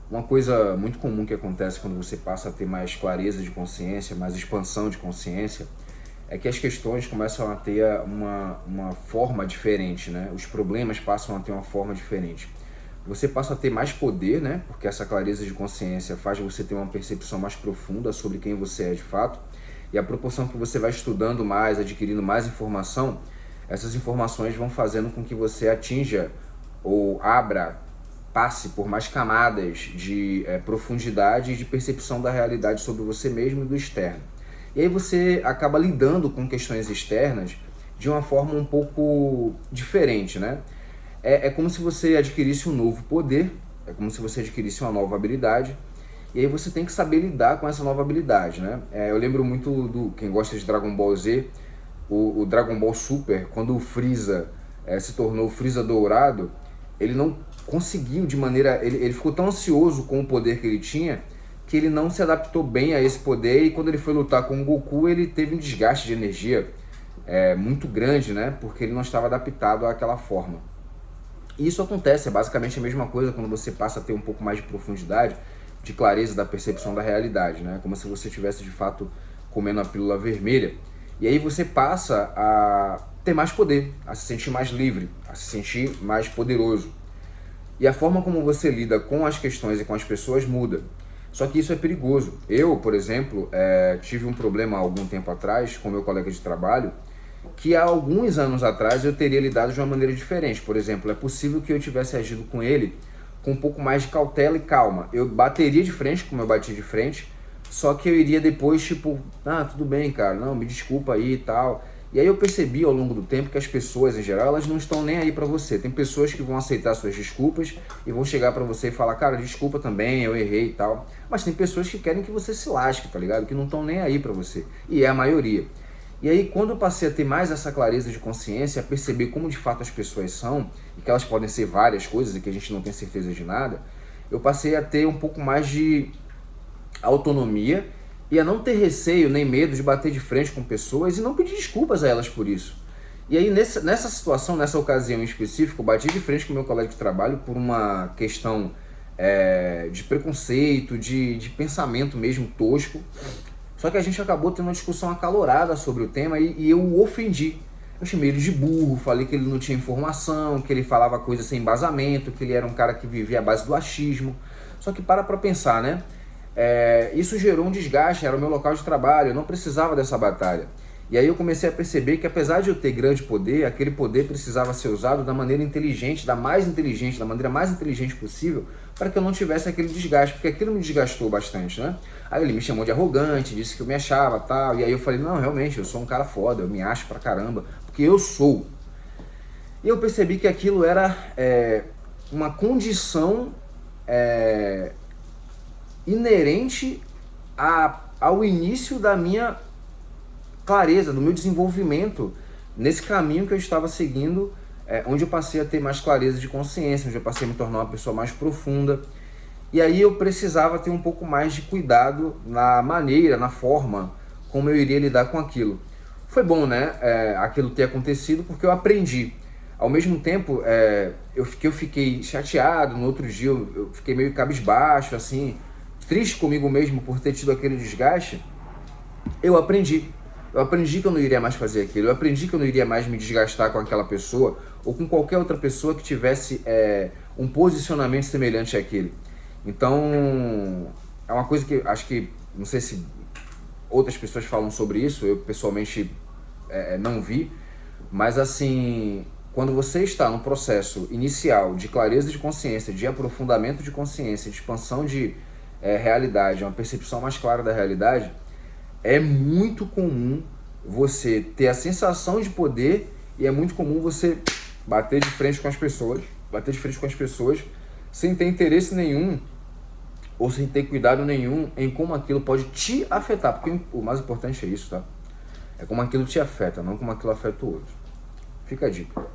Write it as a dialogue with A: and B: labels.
A: Uma coisa muito comum que acontece quando você passa a ter mais clareza de consciência, mais expansão de consciência, é que as questões começam a ter uma forma diferente, né? Os problemas passam a ter uma forma diferente. Você passa a ter mais poder, né? Porque essa clareza de consciência faz você ter uma percepção mais profunda sobre quem você é de fato. E a proporção que você vai estudando mais, adquirindo mais informação, essas informações vão fazendo com que você atinja ou passe por mais camadas de profundidade e de percepção da realidade sobre você mesmo e do externo. E aí você acaba lidando com questões externas de uma forma um pouco diferente, né? É como se você adquirisse um novo poder, é como se você adquirisse uma nova habilidade, e aí você tem que saber lidar com essa nova habilidade, né? Eu lembro muito do, quem gosta de Dragon Ball Z, o Dragon Ball Super, quando o Freeza se tornou o Freeza Dourado, ele não conseguiu de maneira... Ele ficou tão ansioso com o poder que ele tinha, que ele não se adaptou bem a esse poder, e quando ele foi lutar com o Goku, ele teve um desgaste de energia muito grande, né? Porque ele não estava adaptado àquela forma. E isso acontece, é basicamente a mesma coisa quando você passa a ter um pouco mais de profundidade, de clareza da percepção da realidade, né? Como se você estivesse de fato comendo a pílula vermelha. E aí você passa a ter mais poder, a se sentir mais livre, a se sentir mais poderoso. E a forma como você lida com as questões e com as pessoas muda. Só que isso é perigoso. Eu, por exemplo, tive um problema há algum tempo atrás com meu colega de trabalho, que há alguns anos atrás eu teria lidado de uma maneira diferente. Por exemplo, é possível que eu tivesse agido com ele com um pouco mais de cautela e calma. Eu bateria de frente, como eu bati de frente, só que eu iria depois, tipo, tudo bem, cara, não, me desculpa aí e tal. E aí eu percebi ao longo do tempo que as pessoas, em geral, elas não estão nem aí pra você. Tem pessoas que vão aceitar suas desculpas e vão chegar pra você e falar, cara, desculpa também, eu errei e tal. Mas tem pessoas que querem que você se lasque, tá ligado? Que não estão nem aí pra você. E é a maioria. E aí, quando eu passei a ter mais essa clareza de consciência, a perceber como de fato as pessoas são, e que elas podem ser várias coisas e que a gente não tem certeza de nada, eu passei a ter um pouco mais de autonomia e a não ter receio nem medo de bater de frente com pessoas e não pedir desculpas a elas por isso. E aí, nessa situação, nessa ocasião em específico, eu bati de frente com meu colega de trabalho por uma questão de preconceito, de pensamento mesmo tosco. Só que a gente acabou tendo uma discussão acalorada sobre o tema e eu o ofendi. Eu chamei ele de burro, falei que ele não tinha informação, que ele falava coisas sem embasamento, que ele era um cara que vivia à base do achismo. Só que para pensar, né? Isso gerou um desgaste, era o meu local de trabalho, eu não precisava dessa batalha. E aí eu comecei a perceber que apesar de eu ter grande poder, aquele poder precisava ser usado da maneira inteligente, da maneira mais inteligente possível, para que eu não tivesse aquele desgaste, porque aquilo me desgastou bastante, né? Aí ele me chamou de arrogante, disse que eu me achava tal, e aí eu falei, não, realmente, eu sou um cara foda, eu me acho pra caramba, porque eu sou. E eu percebi que aquilo era uma condição inerente ao início da minha clareza, do meu desenvolvimento nesse caminho que eu estava seguindo, onde eu passei a ter mais clareza de consciência, onde eu passei a me tornar uma pessoa mais profunda. E aí eu precisava ter um pouco mais de cuidado na maneira, na forma como eu iria lidar com aquilo. Foi bom, né, aquilo ter acontecido, porque eu aprendi. Ao mesmo tempo, eu fiquei chateado, no outro dia eu fiquei meio cabisbaixo, assim, triste comigo mesmo por ter tido aquele desgaste. Eu aprendi que eu não iria mais fazer aquilo, eu aprendi que eu não iria mais me desgastar com aquela pessoa ou com qualquer outra pessoa que tivesse um posicionamento semelhante àquele. Então, é uma coisa que acho que, não sei se outras pessoas falam sobre isso, eu pessoalmente não vi, mas assim, quando você está no processo inicial de clareza de consciência, de aprofundamento de consciência, de expansão de realidade, uma percepção mais clara da realidade, é muito comum você ter a sensação de poder e é muito comum você bater de frente com as pessoas, sem ter interesse nenhum ou sem ter cuidado nenhum em como aquilo pode te afetar, porque o mais importante é isso, tá? É como aquilo te afeta, não como aquilo afeta o outro. Fica a dica.